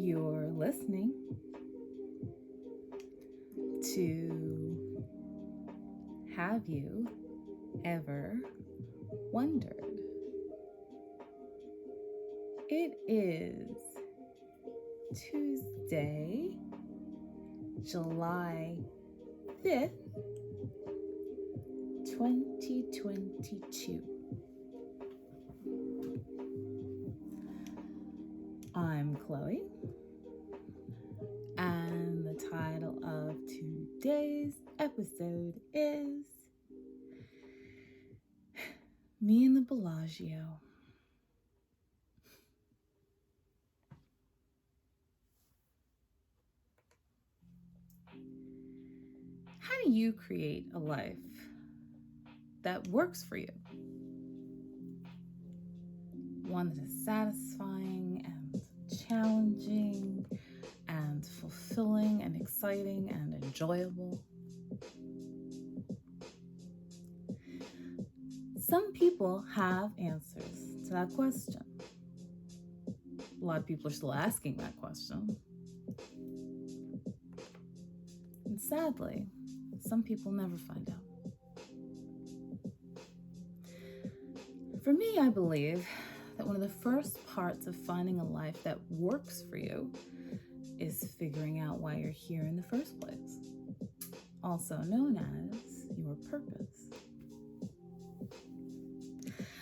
You're listening to Have You Ever Wondered? It is Tuesday, July 5th, 2022. I'm Chloe, and the title of today's episode is Me and the Bellagio. How do you create a life that works for you? One that is satisfying and challenging and fulfilling and exciting and enjoyable. Some people have answers to that question. A lot of people are still asking that question. And sadly, some people never find out. For me, I believe that one of the first parts of finding a life that works for you is figuring out why you're here in the first place, also known as your purpose.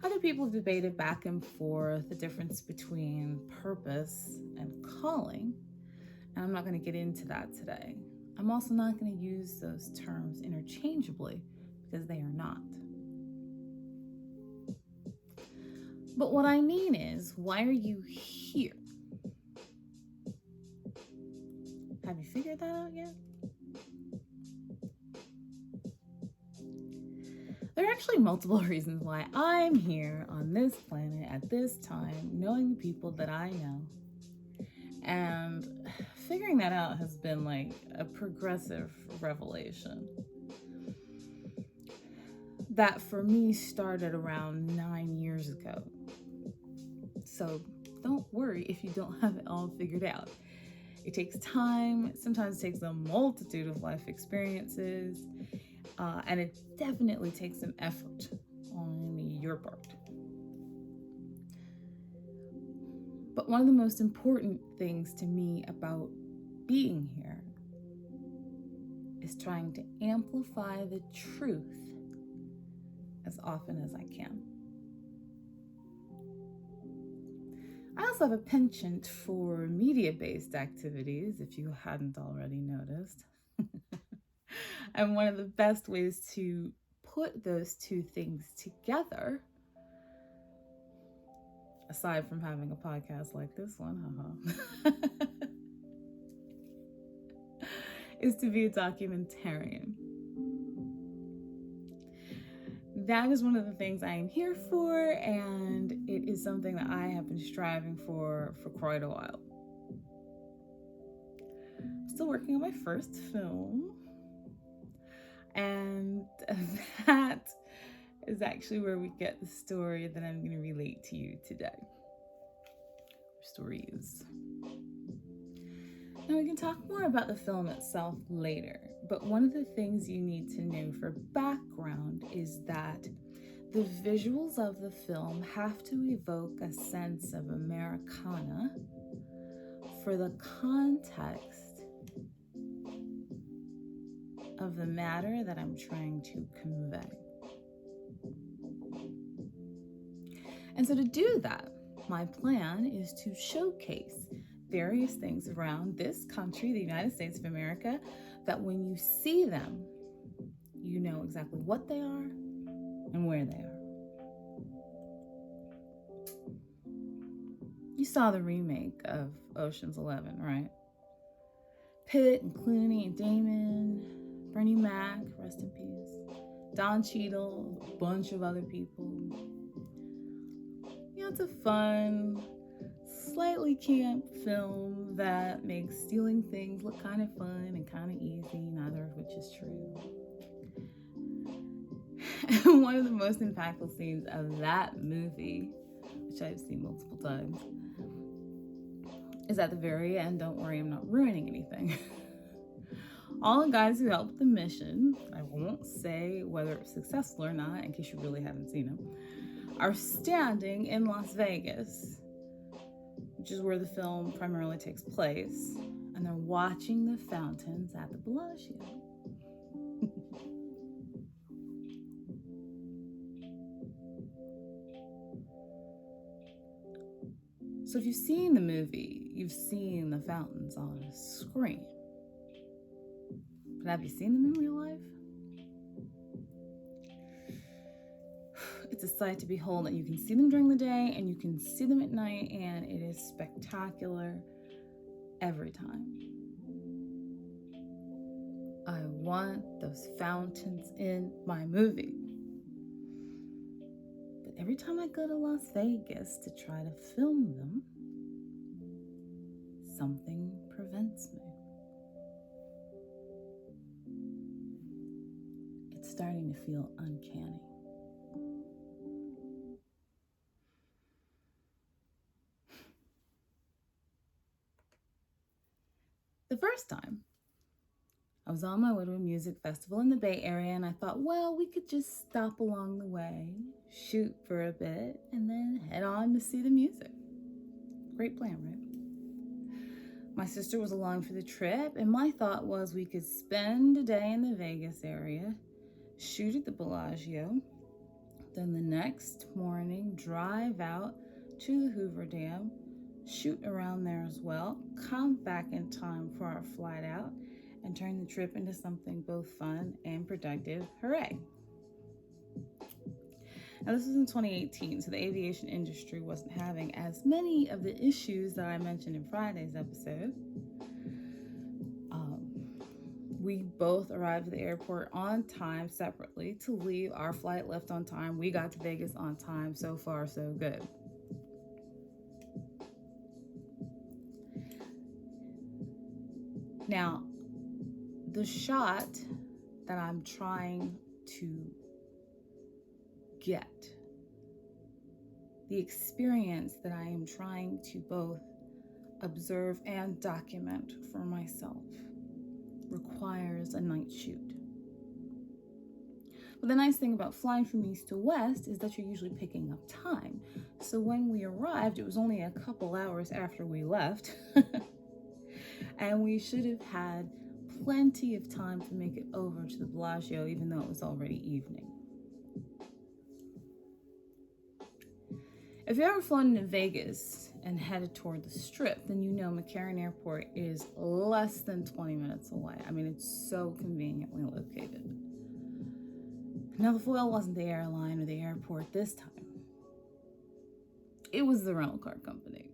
Other people have debated back and forth the difference between purpose and calling, and I'm not going to get into that today. I'm also not going to use those terms interchangeably because they are not. But what I mean is, why are you here? Have you figured that out yet? There are actually multiple reasons why I'm here on this planet at this time, knowing the people that I know. And figuring that out has been like a progressive revelation. That for me started around 9 years ago. So don't worry if you don't have it all figured out. It takes time, sometimes it takes a multitude of life experiences, and it definitely takes some effort on your part. But one of the most important things to me about being here is trying to amplify the truth as often as I can. I also have a penchant for media-based activities, if you hadn't already noticed. And one of the best ways to put those two things together, aside from having a podcast like this one, is to be a documentarian. That is one of the things I am here for, and it is something that I have been striving for quite a while. I'm still working on my first film, and that is actually where we get the story that I'm going to relate to you today. Stories. Now, we can talk more about the film itself later, but one of the things you need to know for background is that the visuals of the film have to evoke a sense of Americana for the context of the matter that I'm trying to convey. And so to do that, my plan is to showcase various things around this country, the United States of America, that when you see them, you know exactly what they are and where they are. You saw the remake of Ocean's 11, right? Pitt and Clooney and Damon, Bernie Mac, rest in peace, Don Cheadle, a bunch of other people. You know, it's a fun, slightly camp film that makes stealing things look kind of fun and kind of easy, neither of which is true. And one of the most impactful scenes of that movie, which I've seen multiple times, is at the very end. Don't worry, I'm not ruining anything. All the guys who helped the mission, I won't say whether it's successful or not in case you really haven't seen them, are standing in Las Vegas, which is where the film primarily takes place, and they're watching the fountains at the Bellagio. So if you've seen the movie, you've seen the fountains on a screen. But have you seen them in real life? It's a sight to behold, and you can see them during the day and you can see them at night, and it is spectacular every time. I want those fountains in my movie. But every time I go to Las Vegas to try to film them, something prevents me. It's starting to feel uncanny. The first time, I was on my way to a music festival in the Bay Area, and I thought, well, we could just stop along the way, shoot for a bit, and then head on to see the music. Great plan, right? My sister was along for the trip, and my thought was we could spend a day in the Vegas area, shoot at the Bellagio, then the next morning drive out to the Hoover Dam, shoot around there as well, come back in time for our flight out, and turn the trip into something both fun and productive. Hooray! Now, this was in 2018, so the aviation industry wasn't having as many of the issues that I mentioned in Friday's episode. We both arrived at the airport on time separately to leave. Our flight left on time. We got to Vegas on time. So far, so good. Now, the shot that I'm trying to get, the experience that I am trying to both observe and document for myself, requires a night shoot. But the nice thing about flying from east to west is that you're usually picking up time. So when we arrived, it was only a couple hours after we left. And we should have had plenty of time to make it over to the Bellagio, even though it was already evening. If you've ever flown into Vegas and headed toward the Strip, then you know McCarran Airport is less than 20 minutes away. I mean, it's so conveniently located. Now, the foil wasn't the airline or the airport this time. It was the rental car company.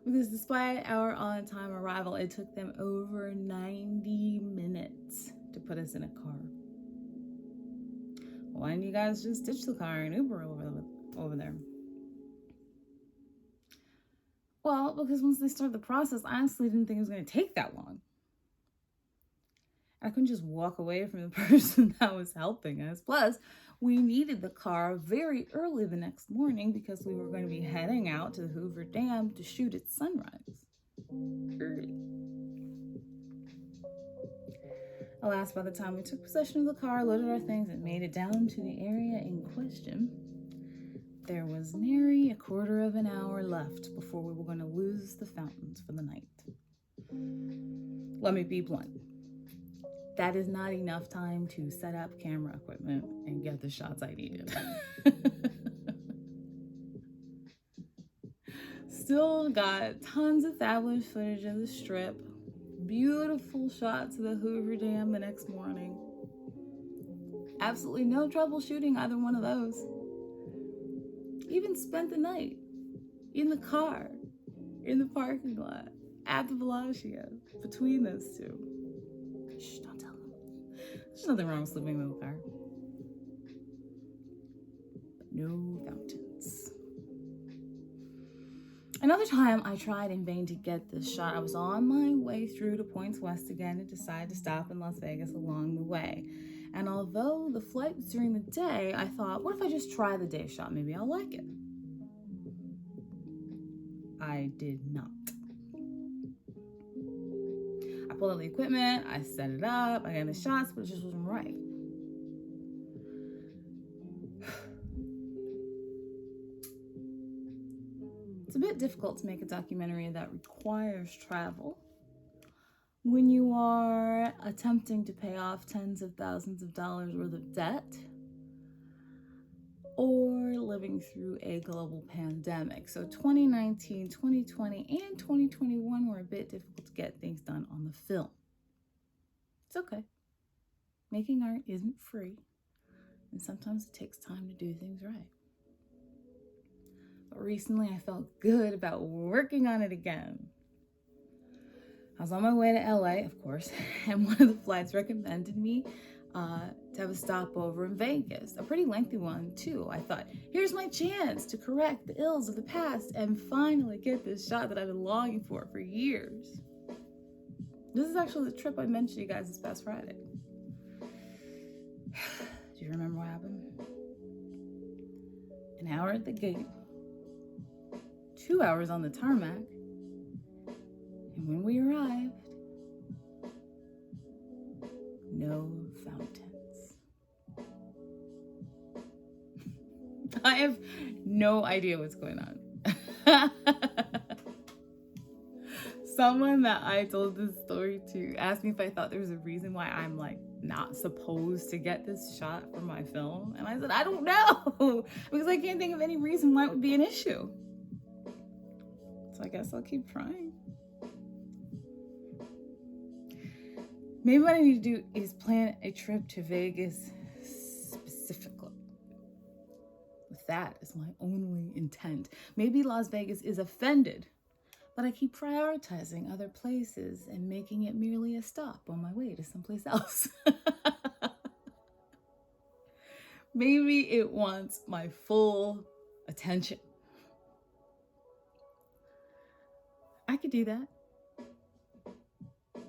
Because despite our on-time arrival, it took them over 90 minutes to put us in a car. Why didn't you guys just ditch the car and Uber over there? Well, because once they started the process, I honestly didn't think it was going to take that long. I couldn't just walk away from the person that was helping us. Plus, we needed the car very early the next morning because we were going to be heading out to the Hoover Dam to shoot at sunrise. Early. Alas, by the time we took possession of the car, loaded our things, and made it down to the area in question, there was nary a quarter of an hour left before we were going to lose the fountains for the night. Let me be blunt. That is not enough time to set up camera equipment and get the shots I needed. Still got tons of fabulous footage of the Strip, beautiful shots of the Hoover Dam the next morning. Absolutely no trouble shooting either one of those. Even spent the night in the car, in the parking lot, at the Bellagio, between those two. Shh, don't tell them. There's nothing wrong with sleeping in the car. But no fountains. Another time I tried in vain to get this shot. I was on my way through to Points West again and decided to stop in Las Vegas along the way. And although the flight was during the day, I thought, what if I just try the day shot? Maybe I'll like it. I did not. pulled out the equipment, I set it up, I got the shots, but it just wasn't right. It's a bit difficult to make a documentary that requires travel when you are attempting to pay off tens of thousands of dollars worth of debt or living through a global pandemic. So 2019, 2020, and 2021 were a bit difficult to get things done on the film. It's okay. Making art isn't free, and sometimes it takes time to do things right. But recently I felt good about working on it again. I was on my way to LA, of course, and one of the flights recommended me to have a stopover in Vegas, a pretty lengthy one too. I thought, here's my chance to correct the ills of the past and finally get this shot that I've been longing for years. This is actually the trip I mentioned to you guys this past Friday. Do you remember what happened? An hour at the gate, 2 hours on the tarmac, and when we arrived, no fountains. I have no idea what's going on. Someone that I told this story to asked me if I thought there was a reason why I'm like not supposed to get this shot for my film. And I said, I don't know, because I can't think of any reason why it would be an issue. So I guess I'll keep trying. Maybe what I need to do is plan a trip to Vegas specifically. With that as my only intent. Maybe Las Vegas is offended, but I keep prioritizing other places and making it merely a stop on my way to someplace else. Maybe it wants my full attention. I could do that.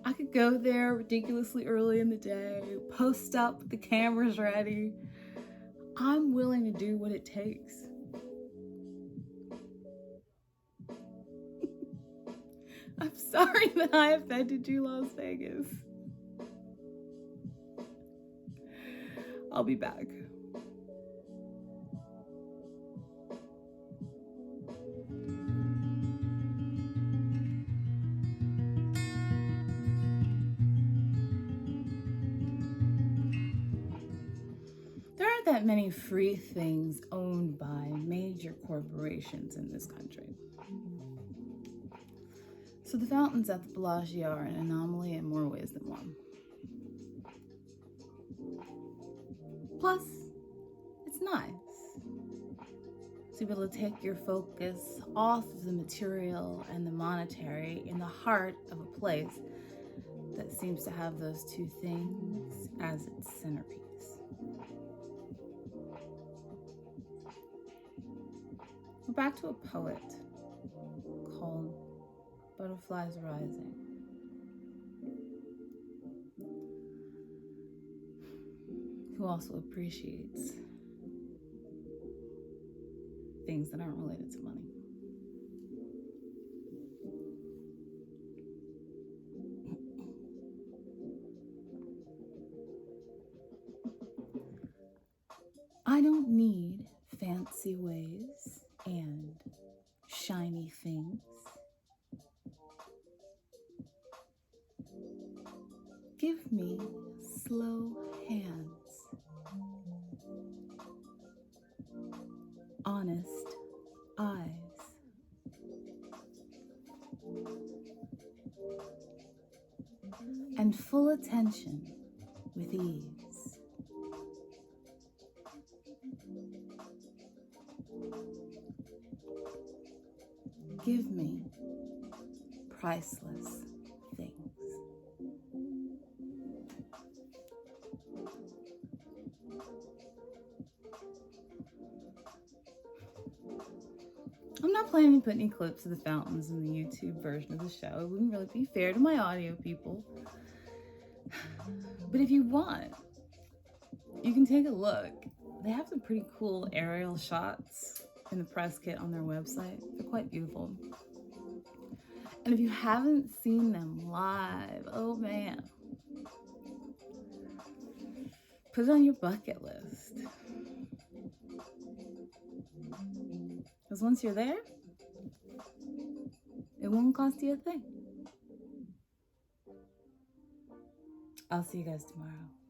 I could go there ridiculously early in the day, post up with the cameras ready. I'm willing to do what it takes. I'm sorry that I offended you, Las Vegas. I'll be back. There aren't that many free things owned by major corporations in this country. So the fountains at the Bellagio are an anomaly in more ways than one. Plus, it's nice to be able to take your focus off of the material and the monetary in the heart of a place that seems to have those two things as its centerpiece. We're back to a poet called Butterflies Rising. Who also appreciates things that aren't related to money. I don't need fancy ways and shiny things. Give me slow hands, honest eyes, and full attention with ease. Give me priceless things. I'm not planning to put any clips of the fountains in the YouTube version of the show. It wouldn't really be fair to my audio people. But if you want, you can take a look. They have some pretty cool aerial shots in the press kit on their website. They're quite beautiful. And if you haven't seen them live, oh man. Put it on your bucket list. Because once you're there, it won't cost you a thing. I'll see you guys tomorrow.